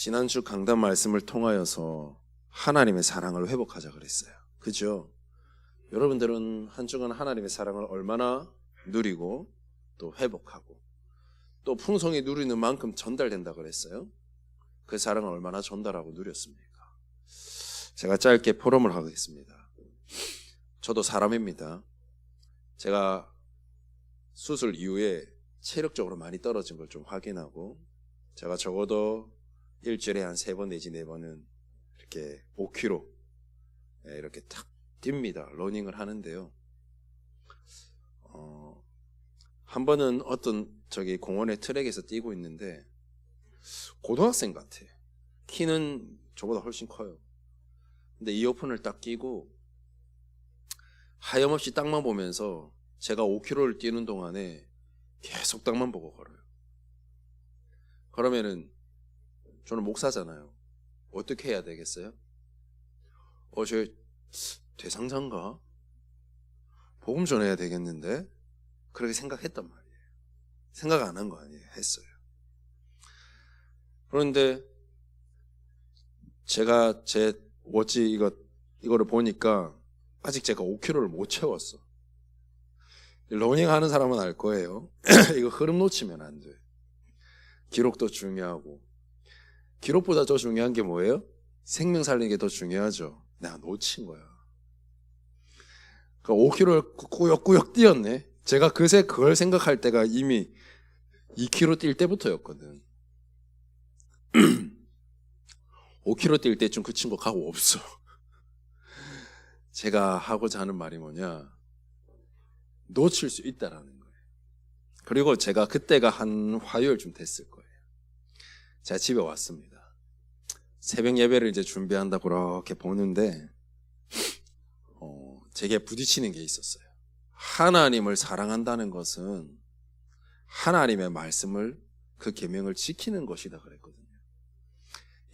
지난주 강단 말씀을 통하여서 하나님의 사랑을 회복하자 그랬어요. 그죠? 여러분들은 한 주간 하나님의 사랑을 얼마나 누리고 또 회복하고 또 풍성히 누리는 만큼 전달된다 그랬어요. 그 사랑을 얼마나 전달하고 누렸습니까? 제가 짧게 포럼을 하겠습니다. 저도 사람입니다. 제가 수술 이후에 체력적으로 많이 떨어진 걸 좀 확인하고 제가 적어도 일주일에 한 3번 내지 4번은 이렇게 5km 이렇게 탁 뜁니다. 러닝을 하는데요. 한 번은 어떤 공원의 트랙에서 뛰고 있는데 고등학생 같아. 키는 저보다 훨씬 커요. 근데 이어폰을 딱 끼고 하염없이 땅만 보면서 제가 5km를 뛰는 동안에 계속 땅만 보고 걸어요. 그러면은 저는 목사잖아요. 어떻게 해야 되겠어요? 저 대상자인가? 복음 전해야 되겠는데? 그렇게 생각했단 말이에요. 생각 안 한 거 아니에요. 했어요. 그런데 제가 제 워치 이거를 보니까 아직 제가 5km를 못 채웠어. 러닝 하는 사람은 알 거예요. 이거 흐름 놓치면 안 돼. 기록도 중요하고 기록보다 더 중요한 게 뭐예요? 생명 살리는 게 더 중요하죠. 내가 놓친 거야. 그러니까 5km를 꾸역꾸역 뛰었네. 제가 그새 그걸 생각할 때가 이미 2km 뛸 때부터였거든. 5km 뛸 때쯤 그 친구 가고 없어. 제가 하고자 하는 말이 뭐냐, 놓칠 수 있다라는 거예요. 그리고 제가 그때가 한 화요일쯤 됐을 거예요. 제가 집에 왔습니다. 새벽 예배를 이제 준비한다 그렇게 보는데 제게 부딪히는 게 있었어요. 하나님을 사랑한다는 것은 하나님의 말씀을, 그 계명을 지키는 것이다 그랬거든요.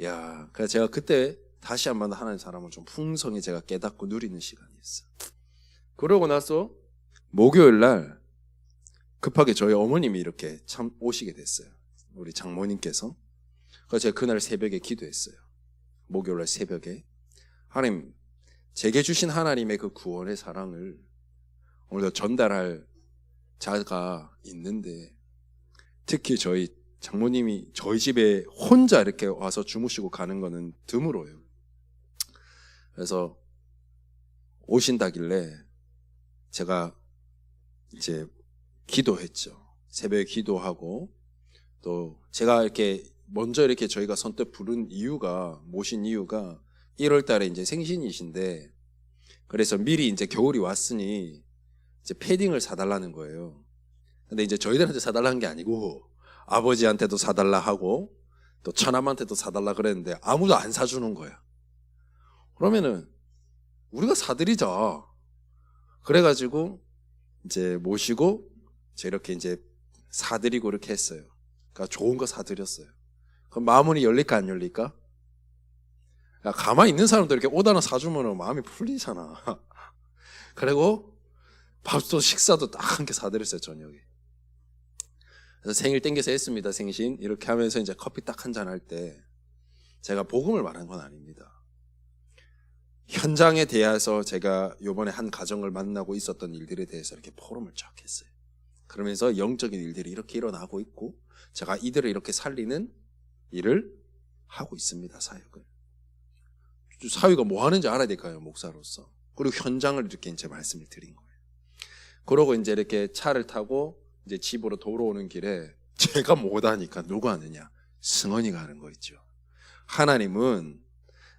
야, 그래서 제가 그때 다시 한번 하나님 사랑을 좀 풍성히 제가 깨닫고 누리는 시간이었어요. 그러고 나서 목요일 날 급하게 저희 어머님이 이렇게 참 오시게 됐어요. 우리 장모님께서. 그래서 제가 그날 새벽에 기도했어요. 목요일 날 새벽에 하나님, 제게 주신 하나님의 그 구원의 사랑을 오늘도 전달할 자가 있는데 특히 저희 장모님이 저희 집에 혼자 이렇게 와서 주무시고 가는 거는 드물어요. 그래서 오신다길래 제가 이제 기도했죠. 새벽에 기도하고 또 제가 이렇게 먼저 이렇게 저희가 선뜻 부른 이유가, 모신 이유가 1월 달에 이제 생신이신데 그래서 미리 이제 겨울이 왔으니 이제 패딩을 사달라는 거예요. 근데 이제 저희들한테 사달라는 게 아니고 아버지한테도 사달라 하고 또 처남한테도 사달라 그랬는데 아무도 안 사주는 거야. 그러면은 우리가 사드리자. 그래가지고 이제 모시고 이렇게 이제 사드리고 이렇게 했어요. 그러니까 좋은 거 사드렸어요. 그럼 마음이 열릴까 안 열릴까? 야, 가만히 있는 사람들 이렇게 옷 하나 사주면 마음이 풀리잖아. 그리고 밥도 식사도 딱 한 개 사드렸어요, 저녁에. 그래서 생일 땡겨서 했습니다, 생신. 이렇게 하면서 이제 커피 딱 한 잔 할 때 제가 복음을 말한 건 아닙니다. 현장에 대해서 제가 요번에 한 가정을 만나고 있었던 일들에 대해서 이렇게 포럼을 쫙 했어요. 그러면서 영적인 일들이 이렇게 일어나고 있고 제가 이들을 이렇게 살리는 일을 하고 있습니다, 사역을. 사위가 뭐 하는지 알아야 될까요, 목사로서. 그리고 현장을 이렇게 이제 말씀을 드린 거예요. 그러고 이제 이렇게 차를 타고 이제 집으로 돌아오는 길에 제가 못 하니까 누가 하느냐? 승원이가 하는 거 있죠. 하나님은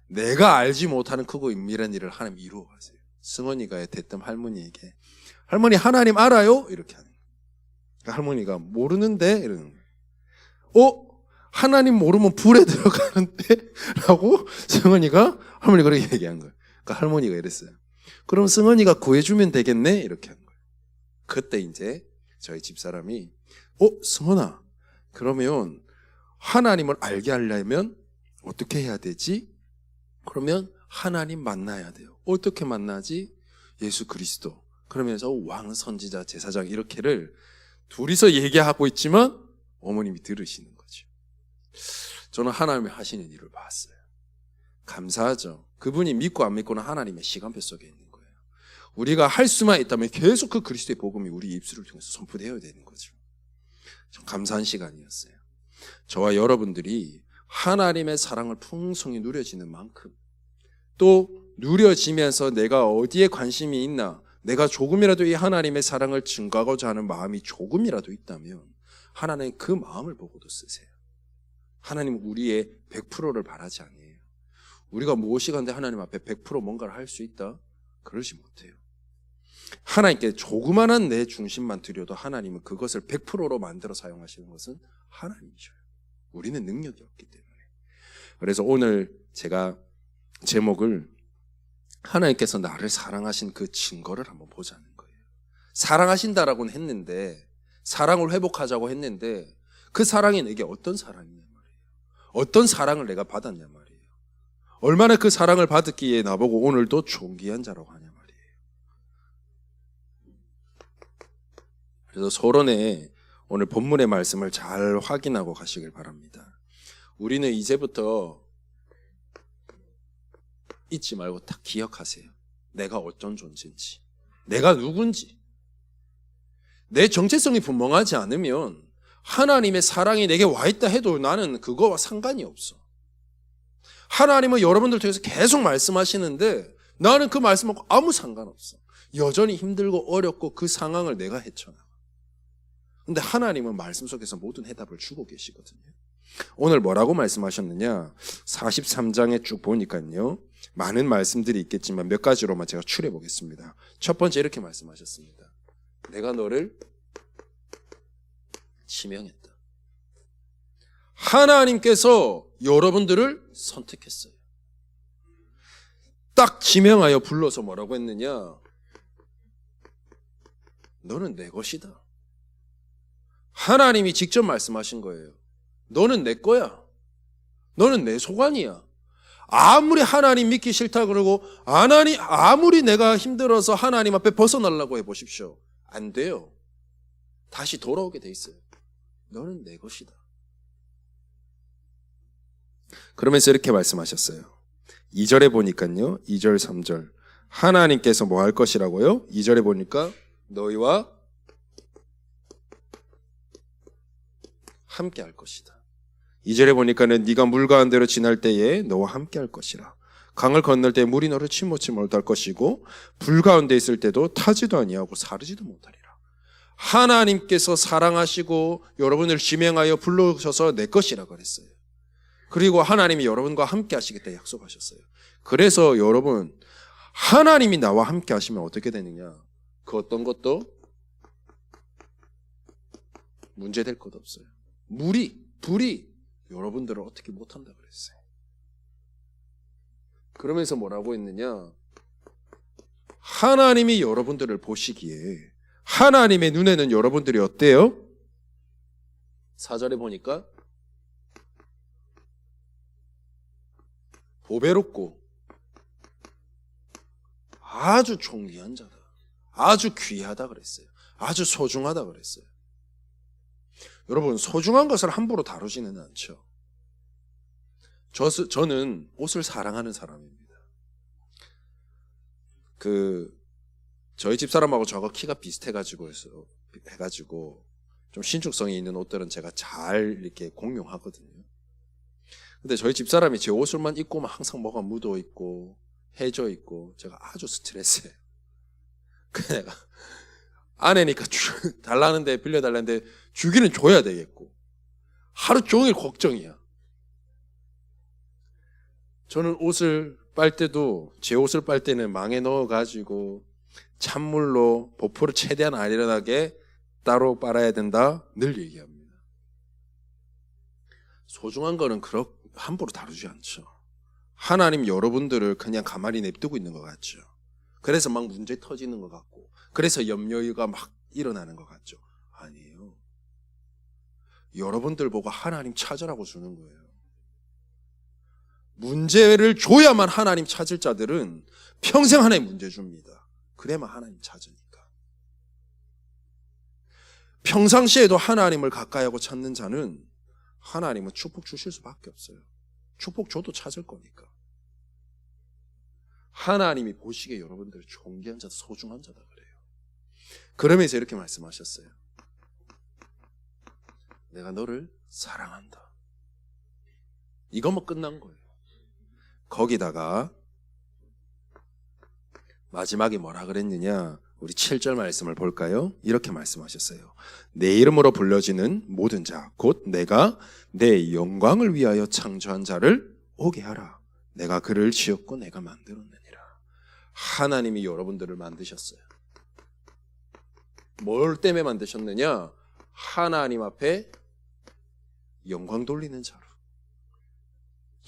내가 알지 못하는 크고 은밀한 일을 하나님 이루어 가세요. 승원이가 대뜸 할머니에게, 할머니 하나님 알아요? 이렇게 하는 거예요. 그러니까 할머니가 모르는데 이러는 거예요. 하나님 모르면 불에 들어가는데? 라고 승원이가, 할머니가 그렇게 얘기한 거예요. 그러니까 할머니가 이랬어요. 그럼 승원이가 구해주면 되겠네? 이렇게 한 거예요. 그때 이제 저희 집사람이 승원아, 그러면 하나님을 알게 하려면 어떻게 해야 되지? 그러면 하나님 만나야 돼요. 어떻게 만나지? 예수 그리스도. 그러면서 왕, 선지자, 제사장 이렇게를 둘이서 얘기하고 있지만 어머님이 들으시는 거죠. 저는 하나님이 하시는 일을 봤어요. 감사하죠. 그분이 믿고 안 믿고는 하나님의 시간표 속에 있는 거예요. 우리가 할 수만 있다면 계속 그 그리스도의 복음이 우리 입술을 통해서 선포되어야 되는 거죠. 참 감사한 시간이었어요. 저와 여러분들이 하나님의 사랑을 풍성히 누려지는 만큼, 또 누려지면서 내가 어디에 관심이 있나, 내가 조금이라도 이 하나님의 사랑을 증거하고자 하는 마음이 조금이라도 있다면 하나님 그 마음을 보고도 쓰세요. 하나님 우리의 100%를 바라지 않아요. 우리가 무엇이간데 하나님 앞에 100% 뭔가를 할 수 있다? 그러지 못해요. 하나님께 조그만한 내 중심만 드려도 하나님은 그것을 100%로 만들어 사용하시는 것은 하나님이셔요. 우리는 능력이 없기 때문에. 그래서 오늘 제가 제목을 하나님께서 나를 사랑하신 그 증거를 한번 보자는 거예요. 사랑하신다라고는 했는데, 사랑을 회복하자고 했는데 그 사랑이 내게 어떤 사랑이냐 말이에요. 어떤 사랑을 내가 받았냐 말이에요. 얼마나 그 사랑을 받았기에 나보고 오늘도 존귀한 자라고 하냐 말이에요. 그래서 서론에 오늘 본문의 말씀을 잘 확인하고 가시길 바랍니다. 우리는 이제부터 잊지 말고 딱 기억하세요. 내가 어떤 존재인지, 내가 누군지. 내 정체성이 분명하지 않으면 하나님의 사랑이 내게 와 있다 해도 나는 그거와 상관이 없어. 하나님은 여러분들 통해서 계속 말씀하시는데 나는 그 말씀하고 아무 상관없어. 여전히 힘들고 어렵고 그 상황을 내가 헤쳐나가. 근데 하나님은 말씀 속에서 모든 해답을 주고 계시거든요. 오늘 뭐라고 말씀하셨느냐? 43장에 쭉 보니까요, 많은 말씀들이 있겠지만 몇 가지로만 제가 추려 보겠습니다. 첫 번째 이렇게 말씀하셨습니다. 내가 너를 지명했다. 하나님께서 여러분들을 선택했어요. 딱 지명하여 불러서 뭐라고 했느냐? 너는 내 것이다. 하나님이 직접 말씀하신 거예요. 너는 내 거야. 너는 내 소관이야. 아무리 하나님 믿기 싫다 그러고 아무리 내가 힘들어서 하나님 앞에 벗어나려고 해보십시오. 안 돼요. 다시 돌아오게 돼 있어요. 너는 내 것이다. 그러면서 이렇게 말씀하셨어요. 2절에 보니까요, 2절 3절 하나님께서 뭐 할 것이라고요? 2절에 보니까 너희와 함께 할 것이다. 2절에 보니까는 네가 물 가운데로 지날 때에 너와 함께 할 것이라. 강을 건널 때 물이 너를 침몰치 못할 것이고 불 가운데 있을 때도 타지도 아니하고 사르지도 못하리라. 하나님께서 사랑하시고 여러분을 지명하여 불러셔서 내 것이라 그랬어요. 그리고 하나님이 여러분과 함께 하시겠다 약속하셨어요. 그래서 여러분, 하나님이 나와 함께 하시면 어떻게 되느냐? 그 어떤 것도 문제될 것 없어요. 불이 여러분들을 어떻게 못한다 그랬어요. 그러면서 뭐라고 했느냐? 하나님이 여러분들을 보시기에 하나님의 눈에는 여러분들이 어때요? 4절에 보니까 보배롭고 아주 존귀한 자다. 아주 귀하다 그랬어요. 아주 소중하다 그랬어요. 여러분, 소중한 것을 함부로 다루지는 않죠. 저는 옷을 사랑하는 사람입니다. 저희 집사람하고 저가 키가 비슷해가지고 좀 신축성이 있는 옷들은 제가 잘 이렇게 공용하거든요. 근데 저희 집사람이 제 옷을만 입고만 항상 뭐가 묻어 있고 해져 있고 제가 아주 스트레스예요. 그래서 내가 아내니까 달라는데 빌려달라는데 주기는 줘야 되겠고 하루 종일 걱정이야. 저는 옷을 빨 때도 제 옷을 빨 때는 망에 넣어가지고 찬물로 보풀을 최대한 안 일어나게 따로 빨아야 된다 늘 얘기합니다. 소중한 거는 함부로 다루지 않죠. 하나님 여러분들을 그냥 가만히 냅두고 있는 것 같죠. 그래서 막 문제 터지는 것 같고 그래서 염려가 막 일어나는 것 같죠. 아니에요. 여러분들 보고 하나님 찾으라고 주는 거예요. 문제를 줘야만 하나님 찾을 자들은 평생 하나님 문제 줍니다. 그래야만 하나님 찾으니까. 평상시에도 하나님을 가까이 하고 찾는 자는 하나님은 축복 주실 수밖에 없어요. 축복 줘도 찾을 거니까. 하나님이 보시기에 여러분들이 존귀한 자다, 소중한 자다 그래요. 그러면서 이렇게 말씀하셨어요. 내가 너를 사랑한다. 이거만 끝난 거예요. 거기다가 마지막에 뭐라 그랬느냐? 우리 7절 말씀을 볼까요? 이렇게 말씀하셨어요. 내 이름으로 불려지는 모든 자, 곧 내가 내 영광을 위하여 창조한 자를 오게 하라. 내가 그를 지었고 내가 만들었느니라. 하나님이 여러분들을 만드셨어요. 뭘 때문에 만드셨느냐? 하나님 앞에 영광 돌리는 자로.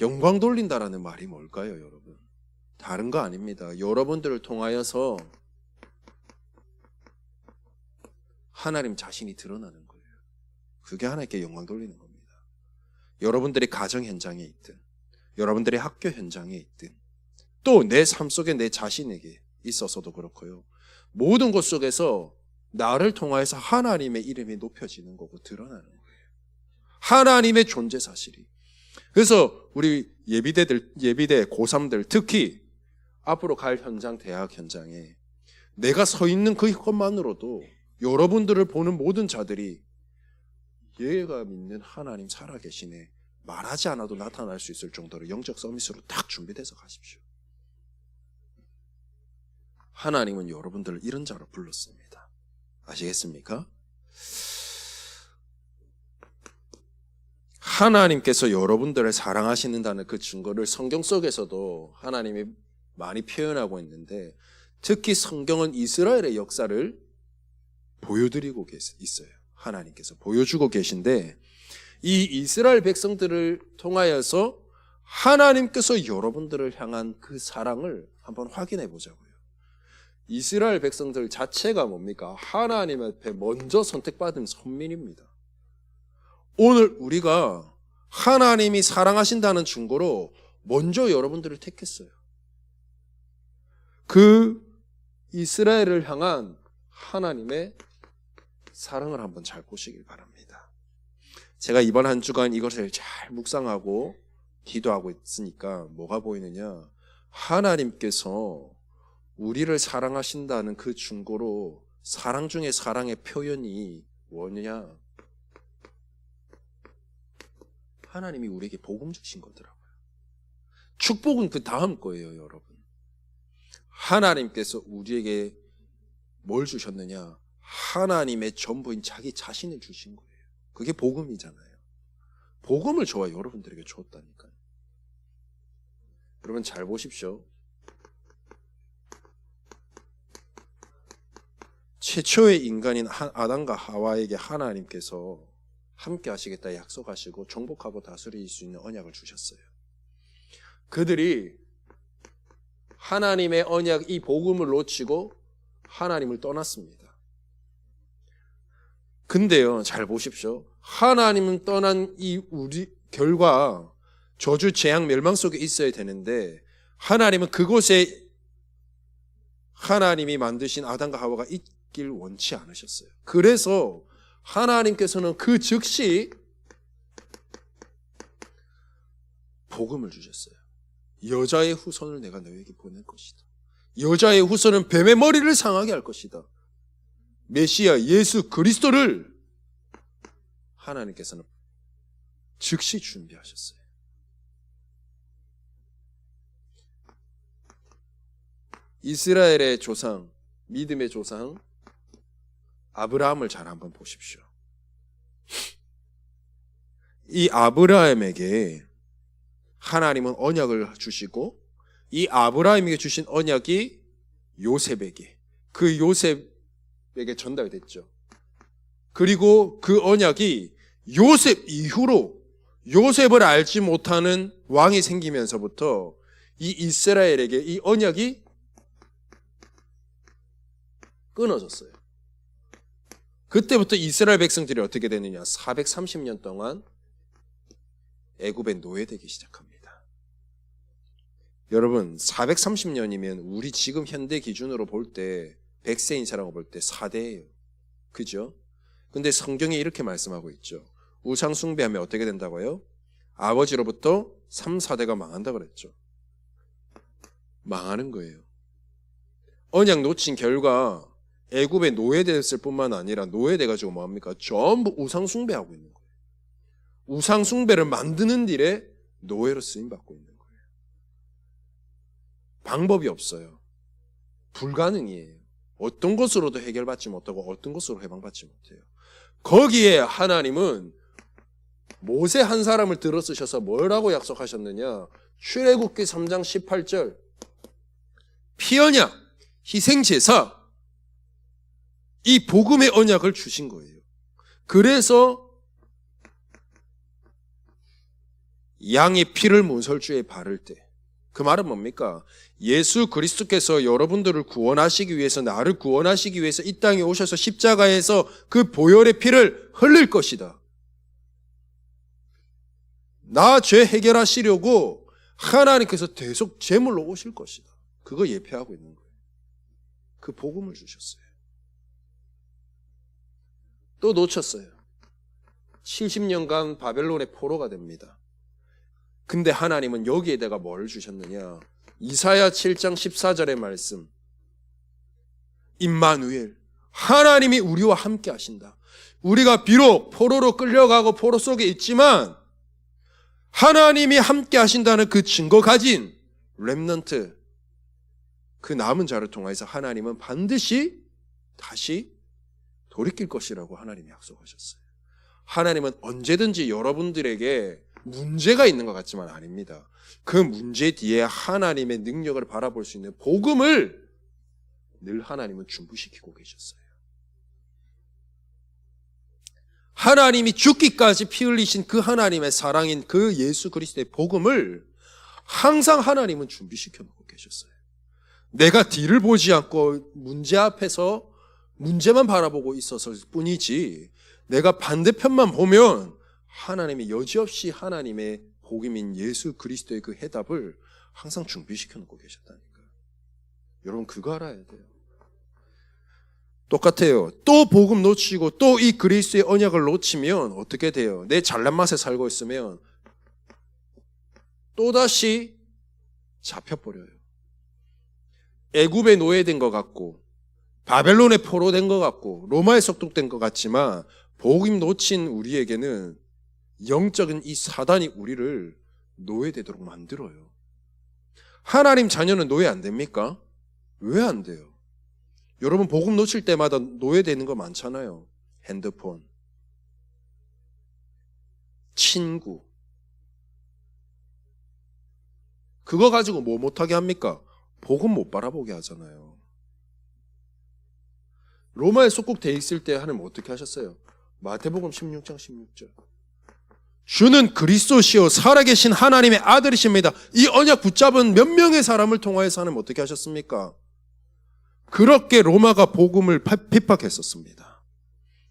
영광 돌린다라는 말이 뭘까요, 여러분? 다른 거 아닙니다. 여러분들을 통하여서 하나님 자신이 드러나는 거예요. 그게 하나님께 영광 돌리는 겁니다. 여러분들이 가정 현장에 있든, 여러분들의 학교 현장에 있든, 또 내 삶 속에 내 자신에게 있어서도 그렇고요. 모든 곳 속에서 나를 통하여서 하나님의 이름이 높여지는 거고 드러나는 거예요. 하나님의 존재 사실이. 그래서 우리 예비대 고3들 특히 앞으로 갈 현장, 대학 현장에 내가 서 있는 그것만으로도 여러분들을 보는 모든 자들이 얘가 믿는 하나님 살아계시네, 말하지 않아도 나타날 수 있을 정도로 영적 서밋으로 딱 준비돼서 가십시오. 하나님은 여러분들을 이런 자로 불렀습니다. 아시겠습니까? 하나님께서 여러분들을 사랑하시는다는 그 증거를 성경 속에서도 하나님이 많이 표현하고 있는데, 특히 성경은 이스라엘의 역사를 보여드리고 있어요. 하나님께서 보여주고 계신데, 이 이스라엘 백성들을 통하여서 하나님께서 여러분들을 향한 그 사랑을 한번 확인해 보자고요. 이스라엘 백성들 자체가 뭡니까? 하나님 앞에 먼저 선택받은 선민입니다. 오늘 우리가 하나님이 사랑하신다는 증거로 먼저 여러분들을 택했어요. 그 이스라엘을 향한 하나님의 사랑을 한번 잘 보시길 바랍니다. 제가 이번 한 주간 이것을 잘 묵상하고 기도하고 있으니까 뭐가 보이느냐? 하나님께서 우리를 사랑하신다는 그 증거로 사랑 중에 사랑의 표현이 뭐냐? 하나님이 우리에게 복음 주신 거더라고요. 축복은 그 다음 거예요, 여러분. 하나님께서 우리에게 뭘 주셨느냐? 하나님의 전부인 자기 자신을 주신 거예요. 그게 복음이잖아요. 복음을 저와 여러분들에게 주었다니까요. 여러분 잘 보십시오. 최초의 인간인 아담과 하와에게 하나님께서 함께 하시겠다 약속하시고 정복하고 다스릴 수 있는 언약을 주셨어요. 그들이 하나님의 언약, 이 복음을 놓치고 하나님을 떠났습니다. 근데요, 잘 보십시오. 하나님은 떠난 이 우리 결과 저주, 재앙, 멸망 속에 있어야 되는데, 하나님은 그곳에 하나님이 만드신 아담과 하와가 있길 원치 않으셨어요. 그래서 하나님께서는 그 즉시 복음을 주셨어요. 여자의 후손을 내가 너에게 보낼 것이다. 여자의 후손은 뱀의 머리를 상하게 할 것이다. 메시아 예수 그리스도를 하나님께서는 즉시 준비하셨어요. 이스라엘의 조상, 믿음의 조상 아브라함을 잘 한번 보십시오. 이 아브라함에게 하나님은 언약을 주시고, 이 아브라함에게 주신 언약이 요셉에게, 그 요셉에게 전달됐죠. 그리고 그 언약이 요셉 이후로 요셉을 알지 못하는 왕이 생기면서부터 이 이스라엘에게 이 언약이 끊어졌어요. 그때부터 이스라엘 백성들이 어떻게 되느냐? 430년 동안 애굽에 노예되기 시작합니다. 여러분, 430년이면 우리 지금 현대 기준으로 볼 때 100세인 사람을 볼 때 4대예요. 그죠? 근데 성경에 이렇게 말씀하고 있죠. 우상 숭배하면 어떻게 된다고요? 아버지로부터 3, 4대가 망한다 그랬죠. 망하는 거예요. 언약 놓친 결과 애굽에 노예됐을 뿐만 아니라 노예돼가지고 뭐합니까? 전부 우상 숭배하고 있는 거예요. 우상 숭배를 만드는 일에 노예로 쓰임받고 있는 거예요. 방법이 없어요. 불가능이에요. 어떤 것으로도 해결받지 못하고 어떤 것으로 해방받지 못해요. 거기에 하나님은 모세 한 사람을 들어 쓰셔서 뭐라고 약속하셨느냐? 출애굽기 3장 18절 피언약, 희생제사 이 복음의 언약을 주신 거예요. 그래서 양의 피를 문설주에 바를 때 그 말은 뭡니까? 예수 그리스도께서 여러분들을 구원하시기 위해서 나를 구원하시기 위해서 이 땅에 오셔서 십자가에서 그 보혈의 피를 흘릴 것이다. 나 죄 해결하시려고 하나님께서 계속 제물로 오실 것이다. 그거 예표하고 있는 거예요. 그 복음을 주셨어요. 또 놓쳤어요. 70년간 바벨론의 포로가 됩니다. 근데 하나님은 여기에다가 뭘 주셨느냐? 이사야 7장 14절의 말씀. 임마누엘, 하나님이 우리와 함께 하신다. 우리가 비록 포로로 끌려가고 포로 속에 있지만 하나님이 함께 하신다는 그 증거 가진 렘넌트, 그 남은 자를 통해서 하나님은 반드시 다시 돌이킬 것이라고 하나님이 약속하셨어요. 하나님은 언제든지 여러분들에게 문제가 있는 것 같지만 아닙니다. 그 문제 뒤에 하나님의 능력을 바라볼 수 있는 복음을 늘 하나님은 준비시키고 계셨어요. 하나님이 죽기까지 피 흘리신 그 하나님의 사랑인 그 예수 그리스도의 복음을 항상 하나님은 준비시켜 놓고 계셨어요. 내가 뒤를 보지 않고 문제 앞에서 문제만 바라보고 있었을 뿐이지 내가 반대편만 보면 하나님이 여지없이 하나님의 복음인 예수 그리스도의 그 해답을 항상 준비시켜 놓고 계셨다니까요. 여러분 그거 알아야 돼요. 똑같아요. 또 복음 놓치고 또 이 그리스도의 언약을 놓치면 어떻게 돼요? 내 잘난 맛에 살고 있으면 또다시 잡혀버려요. 애굽에 노예된 것 같고 바벨론에 포로된 것 같고 로마에 속독된 것 같지만 복음 놓친 우리에게는 영적인 이 사단이 우리를 노예되도록 만들어요. 하나님 자녀는 노예 안 됩니까? 왜 안 돼요? 여러분 복음 놓칠 때마다 노예되는 거 많잖아요. 핸드폰, 친구. 그거 가지고 뭐 못하게 합니까? 복음 못 바라보게 하잖아요. 로마에 속국돼 있을 때 하나님 어떻게 하셨어요? 마태복음 16장 16절. 주는 그리스도시요 살아계신 하나님의 아들이십니다. 이 언약 붙잡은 몇 명의 사람을 통하여서 하나님 어떻게 하셨습니까? 그렇게 로마가 복음을 핍박했었습니다.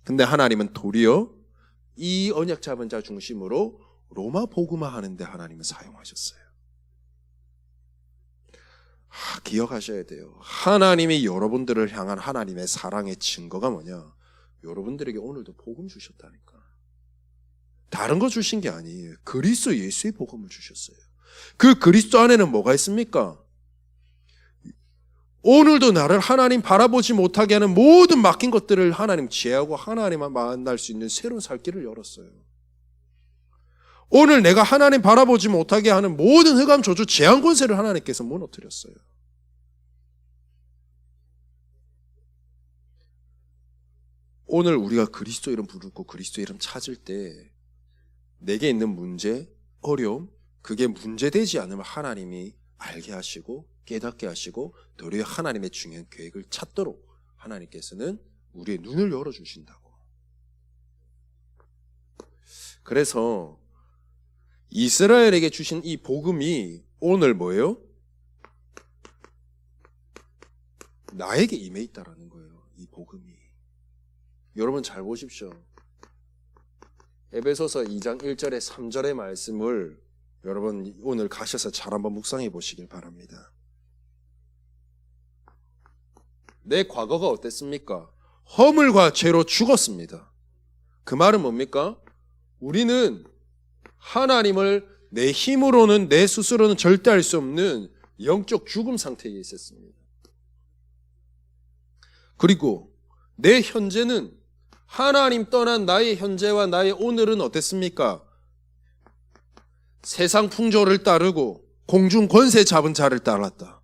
근데 하나님은 도리어 이 언약 잡은 자 중심으로 로마 복음화 하는데 하나님은 사용하셨어요. 기억하셔야 돼요. 하나님이 여러분들을 향한 하나님의 사랑의 증거가 뭐냐? 여러분들에게 오늘도 복음 주셨다니까. 다른 거 주신 게 아니에요. 그리스도 예수의 복음을 주셨어요. 그 그리스도 안에는 뭐가 있습니까? 오늘도 나를 하나님 바라보지 못하게 하는 모든 막힌 것들을 하나님 제하고 하나님만 만날 수 있는 새로운 살 길을 열었어요. 오늘 내가 하나님 바라보지 못하게 하는 모든 흑암 저주 제한 권세를 하나님께서 무너뜨렸어요. 오늘 우리가 그리스도 이름 부르고 그리스도 이름 찾을 때 내게 있는 문제, 어려움, 그게 문제되지 않으면 하나님이 알게 하시고 깨닫게 하시고 도리어 하나님의 중요한 계획을 찾도록 하나님께서는 우리의 눈을 열어주신다고. 그래서 이스라엘에게 주신 이 복음이 오늘 뭐예요? 나에게 임해 있다라는 거예요. 이 복음이. 여러분 잘 보십시오. 에베소서 2장 1절에 3절의 말씀을 여러분 오늘 가셔서 잘 한번 묵상해 보시길 바랍니다. 내 과거가 어땠습니까? 허물과 죄로 죽었습니다. 그 말은 뭡니까? 우리는 하나님을 내 힘으로는, 내 스스로는 절대 알 수 없는 영적 죽음 상태에 있었습니다. 그리고 내 현재는, 하나님 떠난 나의 현재와 나의 오늘은 어땠습니까? 세상 풍조를 따르고 공중 권세 잡은 자를 따랐다.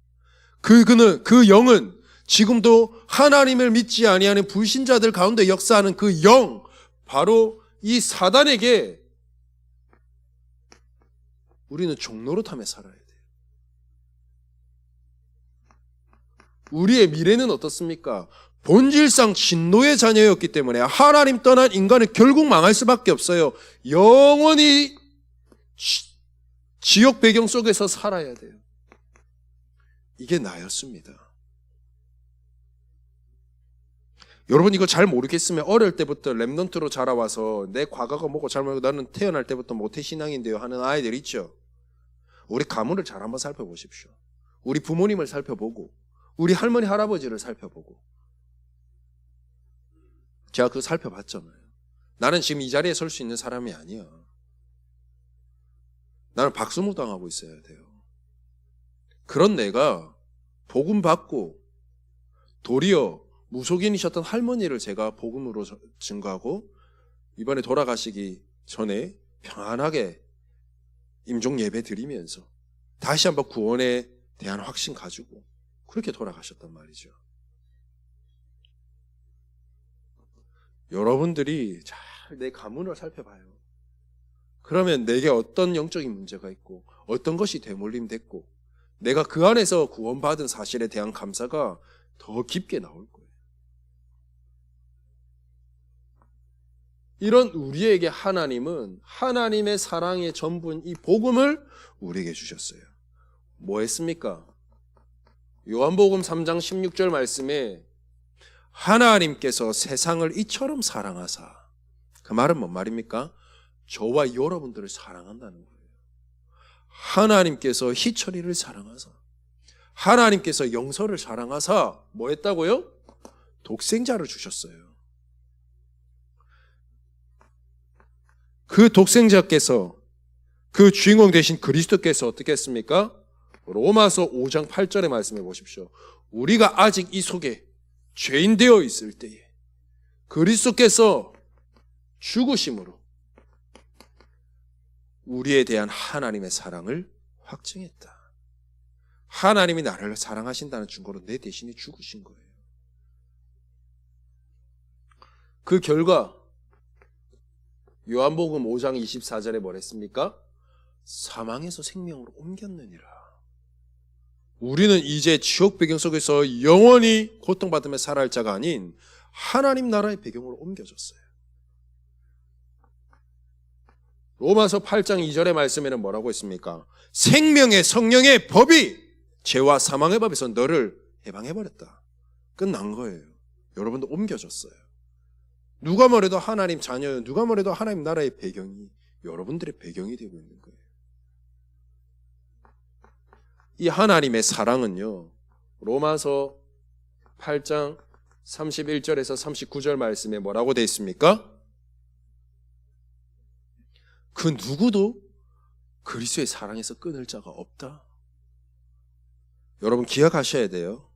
그 영은 지금도 하나님을 믿지 아니하는 불신자들 가운데 역사하는 그 영, 바로 이 사단에게 우리는 종노릇하며 살아야 돼요. 우리의 미래는 어떻습니까? 본질상 진노의 자녀였기 때문에 하나님 떠난 인간은 결국 망할 수밖에 없어요. 영원히 지옥 배경 속에서 살아야 돼요. 이게 나였습니다. 여러분 이거 잘 모르겠으면 어릴 때부터 렘넌트로 자라와서 내 과거가 뭐고 잘 모르고 나는 태어날 때부터 모태신앙인데요 하는 아이들 있죠. 우리 가문을 잘 한번 살펴보십시오. 우리 부모님을 살펴보고 우리 할머니 할아버지를 살펴보고 제가 그거 살펴봤잖아요. 나는 지금 이 자리에 설 수 있는 사람이 아니야. 나는 박수무당하고 있어야 돼요. 그런 내가 복음 받고 도리어 무속인이셨던 할머니를 제가 복음으로 증거하고 이번에 돌아가시기 전에 평안하게 임종 예배 드리면서 다시 한번 구원에 대한 확신 가지고 그렇게 돌아가셨단 말이죠. 여러분들이 잘 내 가문을 살펴봐요. 그러면 내게 어떤 영적인 문제가 있고 어떤 것이 대물림됐고 내가 그 안에서 구원받은 사실에 대한 감사가 더 깊게 나올 거예요. 이런 우리에게 하나님은 하나님의 사랑의 전부인 이 복음을 우리에게 주셨어요. 뭐 했습니까? 요한복음 3장 16절 말씀에 하나님께서 세상을 이처럼 사랑하사, 그 말은 뭔 말입니까? 저와 여러분들을 사랑한다는 거예요. 하나님께서 희철이를 사랑하사, 하나님께서 영서를 사랑하사 뭐 했다고요? 독생자를 주셨어요. 그 독생자께서, 그 주인공 되신 그리스도께서 어떻게 했습니까? 로마서 5장 8절의 말씀해 보십시오. 우리가 아직 이 속에 죄인 되어 있을 때에 그리스도께서 죽으심으로 우리에 대한 하나님의 사랑을 확증했다. 하나님이 나를 사랑하신다는 증거로 내 대신에 죽으신 거예요. 그 결과 요한복음 5장 24절에 뭐랬습니까? 사망에서 생명으로 옮겼느니라. 우리는 이제 지옥 배경 속에서 영원히 고통받으며 살아야 할 자가 아닌 하나님 나라의 배경으로 옮겨졌어요. 로마서 8장 2절의 말씀에는 뭐라고 했습니까? 생명의 성령의 법이 죄와 사망의 법에서 너를 해방해버렸다. 끝난 거예요. 여러분도 옮겨졌어요. 누가 뭐래도 하나님 자녀예요. 누가 뭐래도 하나님 나라의 배경이 여러분들의 배경이 되고 있는 거예요. 이 하나님의 사랑은요, 로마서 8장 31절에서 39절 말씀에 뭐라고 되어 있습니까? 그 누구도 그리스도의 사랑에서 끊을 자가 없다. 여러분 기억하셔야 돼요.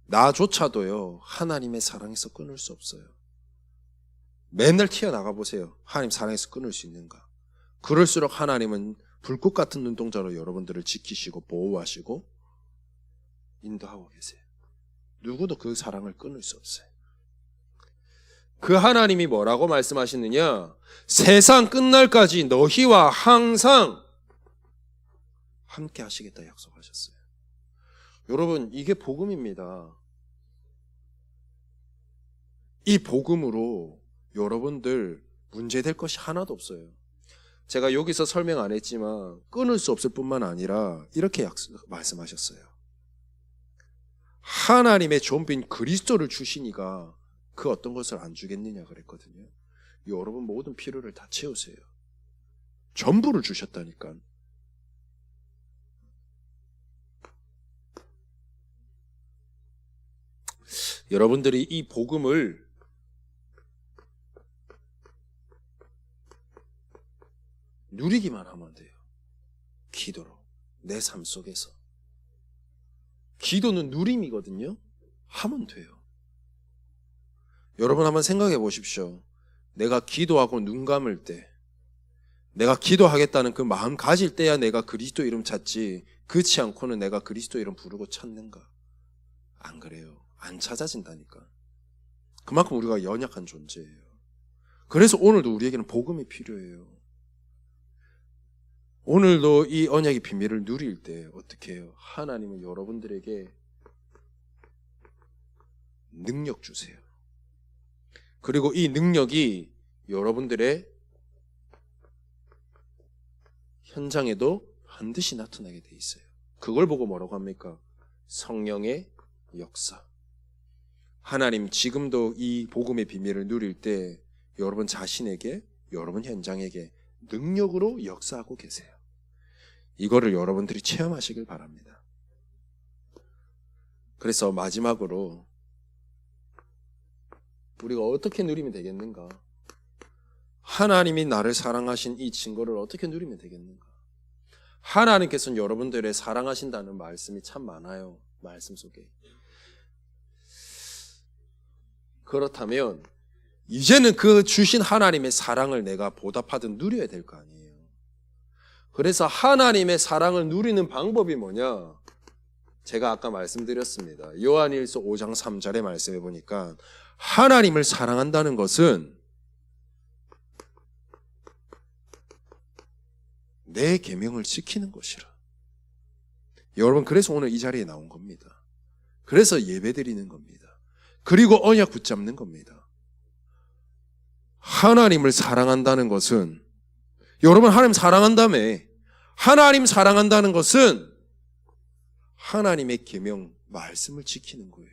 나조차도요, 하나님의 사랑에서 끊을 수 없어요. 맨날 튀어나가 보세요. 하나님 사랑에서 끊을 수 있는가? 그럴수록 하나님은 불꽃 같은 눈동자로 여러분들을 지키시고 보호하시고 인도하고 계세요. 누구도 그 사랑을 끊을 수 없어요. 그 하나님이 뭐라고 말씀하시느냐? 세상 끝날까지 너희와 항상 함께 하시겠다 약속하셨어요. 여러분 이게 복음입니다. 이 복음으로 여러분들 문제될 것이 하나도 없어요. 제가 여기서 설명 안 했지만 끊을 수 없을 뿐만 아니라 이렇게 말씀하셨어요. 하나님의 존비인 그리스도를 주시니가 그 어떤 것을 안 주겠느냐 그랬거든요. 여러분 모든 필요를 다 채우세요. 전부를 주셨다니까. 여러분들이 이 복음을 누리기만 하면 돼요. 기도로. 내 삶 속에서. 기도는 누림이거든요. 하면 돼요. 여러분 한번 생각해 보십시오. 내가 기도하고 눈 감을 때, 내가 기도하겠다는 그 마음 가질 때야 내가 그리스도 이름 찾지, 그렇지 않고는 내가 그리스도 이름 부르고 찾는가? 안 그래요. 안 찾아진다니까. 그만큼 우리가 연약한 존재예요. 그래서 오늘도 우리에게는 복음이 필요해요. 오늘도 이 언약의 비밀을 누릴 때 어떻게 해요? 하나님은 여러분들에게 능력 주세요. 그리고 이 능력이 여러분들의 현장에도 반드시 나타나게 돼 있어요. 그걸 보고 뭐라고 합니까? 성령의 역사. 하나님 지금도 이 복음의 비밀을 누릴 때 여러분 자신에게, 여러분 현장에게 능력으로 역사하고 계세요. 이거를 여러분들이 체험하시길 바랍니다. 그래서 마지막으로 우리가 어떻게 누리면 되겠는가? 하나님이 나를 사랑하신 이 증거를 어떻게 누리면 되겠는가? 하나님께서는 여러분들의 사랑하신다는 말씀이 참 많아요. 말씀 속에. 그렇다면 이제는 그 주신 하나님의 사랑을 내가 보답하듯 누려야 될 거 아니에요. 그래서 하나님의 사랑을 누리는 방법이 뭐냐? 제가 아까 말씀드렸습니다. 요한일서 5장 3절의 말씀에 보니까 하나님을 사랑한다는 것은 내 계명을 지키는 것이라. 여러분, 그래서 오늘 이 자리에 나온 겁니다. 그래서 예배드리는 겁니다. 그리고 언약 붙잡는 겁니다. 하나님을 사랑한다는 것은, 여러분 하나님 사랑한다며, 하나님 사랑한다는 것은 하나님의 계명 말씀을 지키는 거예요.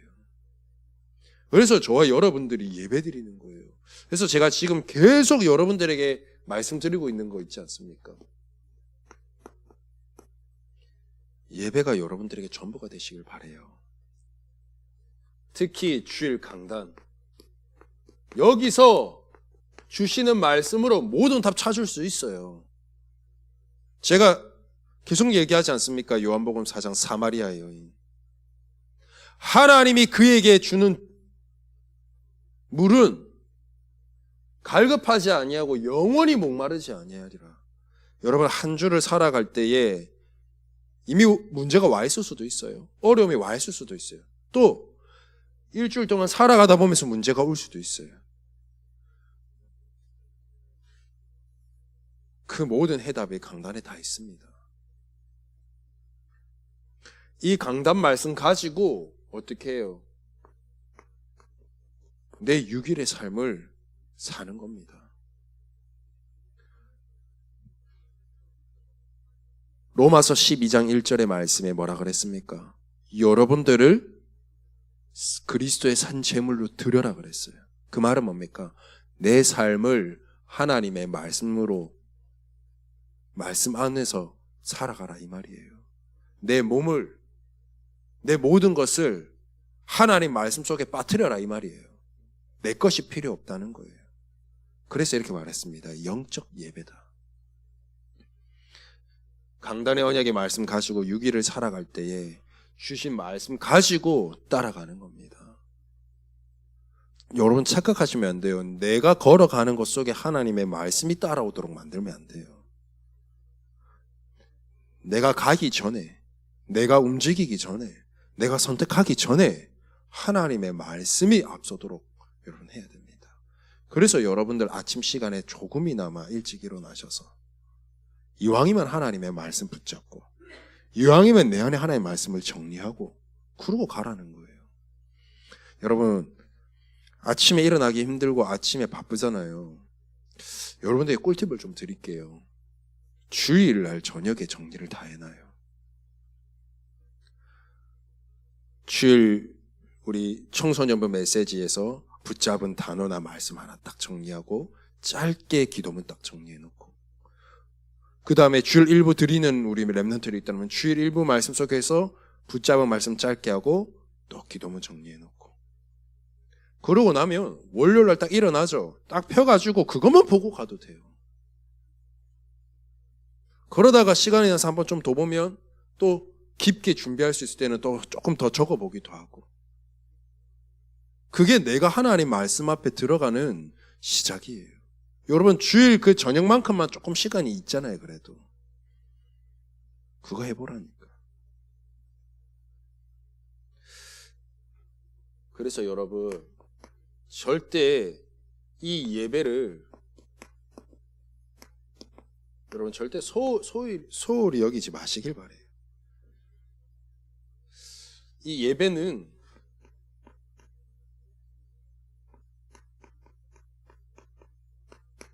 그래서 저와 여러분들이 예배드리는 거예요. 그래서 제가 지금 계속 여러분들에게 말씀드리고 있는 거 있지 않습니까? 예배가 여러분들에게 전부가 되시길 바라요. 특히 주일 강단, 여기서 주시는 말씀으로 모든 답 찾을 수 있어요. 제가 계속 얘기하지 않습니까? 요한복음 4장 사마리아 여인. 하나님이 그에게 주는 물은 갈급하지 아니하고 영원히 목마르지 아니하리라. 여러분, 한 주를 살아갈 때에 이미 문제가 와 있을 수도 있어요. 어려움이 와 있을 수도 있어요. 또 일주일 동안 살아가다 보면서 문제가 올 수도 있어요. 그 모든 해답이 강단에 다 있습니다. 이 강단 말씀 가지고 어떻게 해요? 내 6일의 삶을 사는 겁니다. 로마서 12장 1절의 말씀에 뭐라 그랬습니까? 여러분들을 그리스도의 산 제물로 드려라 그랬어요. 그 말은 뭡니까? 내 삶을 하나님의 말씀으로, 말씀 안에서 살아가라 이 말이에요. 내 몸을, 내 모든 것을 하나님 말씀 속에 빠뜨려라 이 말이에요. 내 것이 필요 없다는 거예요. 그래서 이렇게 말했습니다. 영적 예배다. 강단의 언약의 말씀 가지고 6일을 살아갈 때에 주신 말씀 가지고 따라가는 겁니다. 여러분 착각하시면 안 돼요. 내가 걸어가는 것 속에 하나님의 말씀이 따라오도록 만들면 안 돼요. 내가 가기 전에, 내가 움직이기 전에, 내가 선택하기 전에 하나님의 말씀이 앞서도록 여러분 해야 됩니다. 그래서 여러분들 아침 시간에 조금이나마 일찍 일어나셔서 이왕이면 하나님의 말씀 붙잡고, 이왕이면 내 안에 하나님의 말씀을 정리하고 그러고 가라는 거예요. 여러분, 아침에 일어나기 힘들고 아침에 바쁘잖아요. 여러분들의 꿀팁을 좀 드릴게요. 주일날 저녁에 정리를 다 해놔요. 주일 우리 청소년부 메시지에서 붙잡은 단어나 말씀 하나 딱 정리하고 짧게 기도문 딱 정리해놓고, 그 다음에 주일 일부 드리는 우리 랩런트들이 있다면 주일 일부 말씀 속에서 붙잡은 말씀 짧게 하고 또 기도문 정리해놓고, 그러고 나면 월요일날 딱 일어나죠. 딱 펴가지고 그것만 보고 가도 돼요. 그러다가 시간이 나서 한번 좀 더 보면 또 깊게 준비할 수 있을 때는 또 조금 더 적어보기도 하고. 그게 내가 하나님 말씀 앞에 들어가는 시작이에요. 여러분 주일 그 저녁만큼만 조금 시간이 있잖아요. 그래도 그거 해보라니까. 그래서 여러분 절대 이 예배를 여러분 절대 소홀히 여기지 마시길 바래요. 이 예배는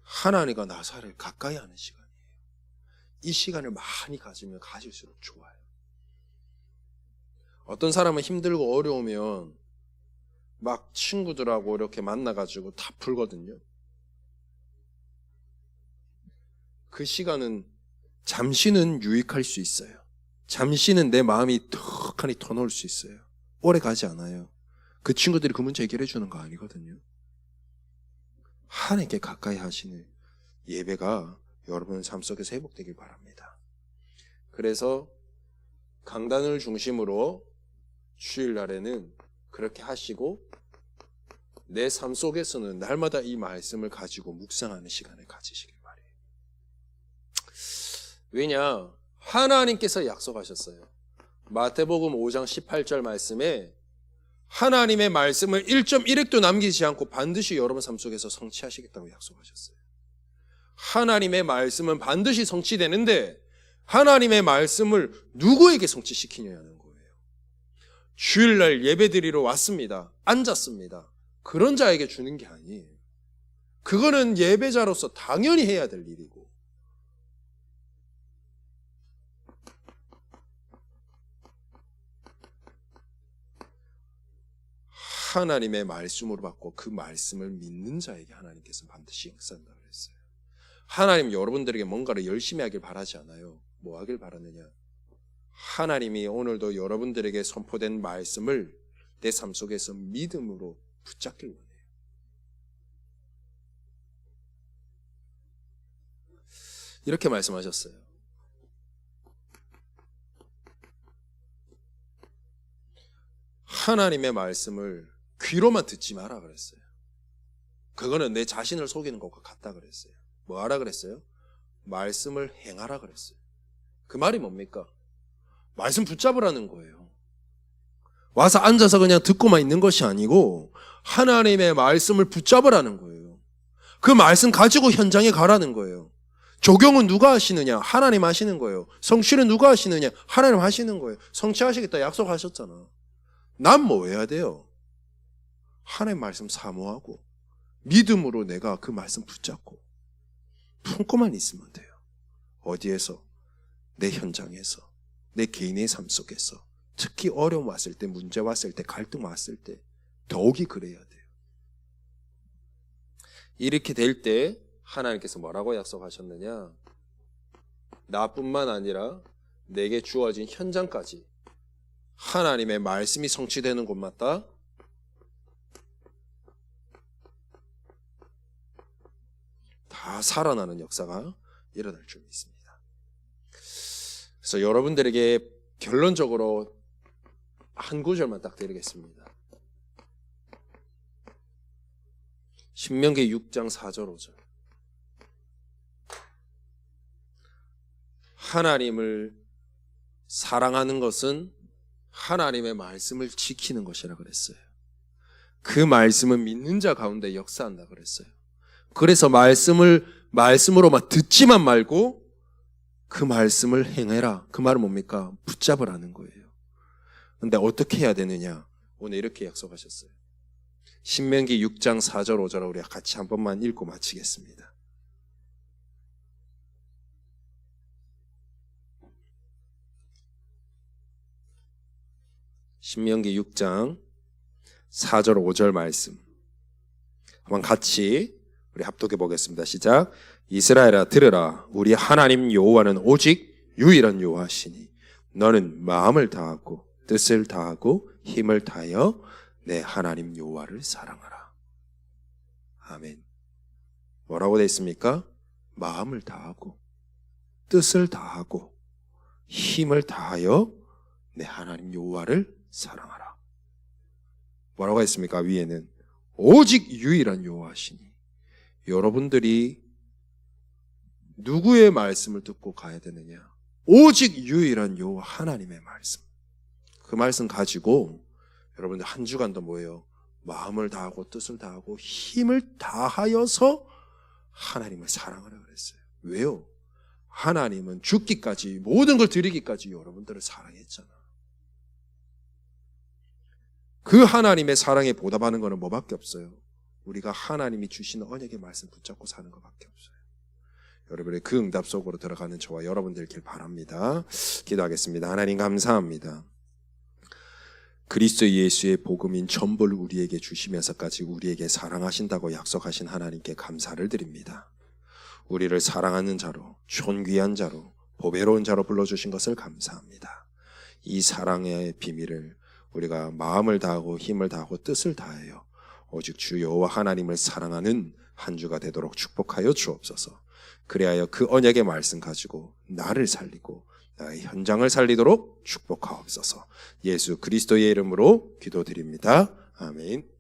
하나님과 나사를 가까이 하는 시간이에요. 이 시간을 많이 가지면 가질수록 좋아요. 어떤 사람은 힘들고 어려우면 막 친구들하고 이렇게 만나가지고 다 풀거든요. 그 시간은 잠시는 유익할 수 있어요. 잠시는 내 마음이 턱하니 터놓을 수 있어요. 오래 가지 않아요. 그 친구들이 그 문제 해결해 주는 거 아니거든요. 하나님께 가까이 하시는 예배가 여러분 삶 속에서 회복되길 바랍니다. 그래서 강단을 중심으로 주일날에는 그렇게 하시고 내 삶 속에서는 날마다 이 말씀을 가지고 묵상하는 시간을 가지시길 바래요. 왜냐? 하나님께서 약속하셨어요. 마태복음 5장 18절 말씀에 하나님의 말씀을 1.1획도 남기지 않고 반드시 여러분 삶 속에서 성취하시겠다고 약속하셨어요. 하나님의 말씀은 반드시 성취되는데 하나님의 말씀을 누구에게 성취시키냐는 거예요. 주일날 예배드리러 왔습니다. 앉았습니다. 그런 자에게 주는 게 아니에요. 그거는 예배자로서 당연히 해야 될 일이고, 하나님의 말씀으로 받고 그 말씀을 믿는 자에게 하나님께서 반드시 역사한다고 그랬어요. 하나님 여러분들에게 뭔가를 열심히 하길 바라지 않아요. 뭐 하길 바라느냐? 하나님이 오늘도 여러분들에게 선포된 말씀을 내 삶 속에서 믿음으로 붙잡길 원해요. 이렇게 말씀하셨어요. 하나님의 말씀을 귀로만 듣지 마라 그랬어요. 그거는 내 자신을 속이는 것과 같다 그랬어요. 뭐 하라 그랬어요? 말씀을 행하라 그랬어요. 그 말이 뭡니까? 말씀 붙잡으라는 거예요. 와서 앉아서 그냥 듣고만 있는 것이 아니고 하나님의 말씀을 붙잡으라는 거예요. 그 말씀 가지고 현장에 가라는 거예요. 적용은 누가 하시느냐? 하나님 하시는 거예요. 성취는 누가 하시느냐? 하나님 하시는 거예요. 성취하시겠다 약속하셨잖아. 난 뭐 해야 돼요? 하나님 말씀 사모하고 믿음으로 내가 그 말씀 붙잡고 품고만 있으면 돼요. 어디에서? 내 현장에서, 내 개인의 삶 속에서, 특히 어려움 왔을 때, 문제 왔을 때, 갈등 왔을 때 더욱이 그래야 돼요. 이렇게 될 때 하나님께서 뭐라고 약속하셨느냐? 나뿐만 아니라 내게 주어진 현장까지 하나님의 말씀이 성취되는 곳마다 다 살아나는 역사가 일어날 줄 믿습니다. 그래서 여러분들에게 결론적으로 한 구절만 딱 드리겠습니다. 신명기 6장 4절 5절. 하나님을 사랑하는 것은 하나님의 말씀을 지키는 것이라 그랬어요. 그 말씀은 믿는 자 가운데 역사한다 그랬어요. 그래서 말씀으로만 듣지만 말고 그 말씀을 행해라. 그 말은 뭡니까? 붙잡으라는 거예요. 근데 어떻게 해야 되느냐? 오늘 이렇게 약속하셨어요. 신명기 6장 4절 5절을 우리 같이 한 번만 읽고 마치겠습니다. 신명기 6장 4절 5절 말씀 한번 같이 우리 합독해 보겠습니다. 시작. 이스라엘아 들으라. 우리 하나님 여호와는 오직 유일한 여호와시니 너는 마음을 다하고 뜻을 다하고 힘을 다하여 내 하나님 여호와를 사랑하라. 아멘. 뭐라고 되어 있습니까? 마음을 다하고 뜻을 다하고 힘을 다하여 내 하나님 여호와를 사랑하라. 뭐라고 했습니까? 위에는 오직 유일한 여호와시니. 여러분들이 누구의 말씀을 듣고 가야 되느냐? 오직 유일한 여호와 하나님의 말씀. 그 말씀 가지고 여러분들 한 주간도 뭐예요? 마음을 다하고 뜻을 다하고 힘을 다하여서 하나님을 사랑하라 그랬어요. 왜요? 하나님은 죽기까지 모든 걸 드리기까지 여러분들을 사랑했잖아. 그 하나님의 사랑에 보답하는 것은 뭐밖에 없어요? 우리가 하나님이 주시는 언약의 말씀 붙잡고 사는 것밖에 없어요. 여러분의 그 응답 속으로 들어가는 저와 여러분들길 바랍니다. 기도하겠습니다. 하나님 감사합니다. 그리스도 예수의 복음인 전부를 우리에게 주시면서까지 우리에게 사랑하신다고 약속하신 하나님께 감사를 드립니다. 우리를 사랑하는 자로, 존귀한 자로, 보배로운 자로 불러주신 것을 감사합니다. 이 사랑의 비밀을 우리가 마음을 다하고 힘을 다하고 뜻을 다하여 오직 주 여호와 하나님을 사랑하는 한 주가 되도록 축복하여 주옵소서. 그리하여 그 언약의 말씀 가지고 나를 살리고 나의 현장을 살리도록 축복하옵소서. 예수 그리스도의 이름으로 기도드립니다. 아멘.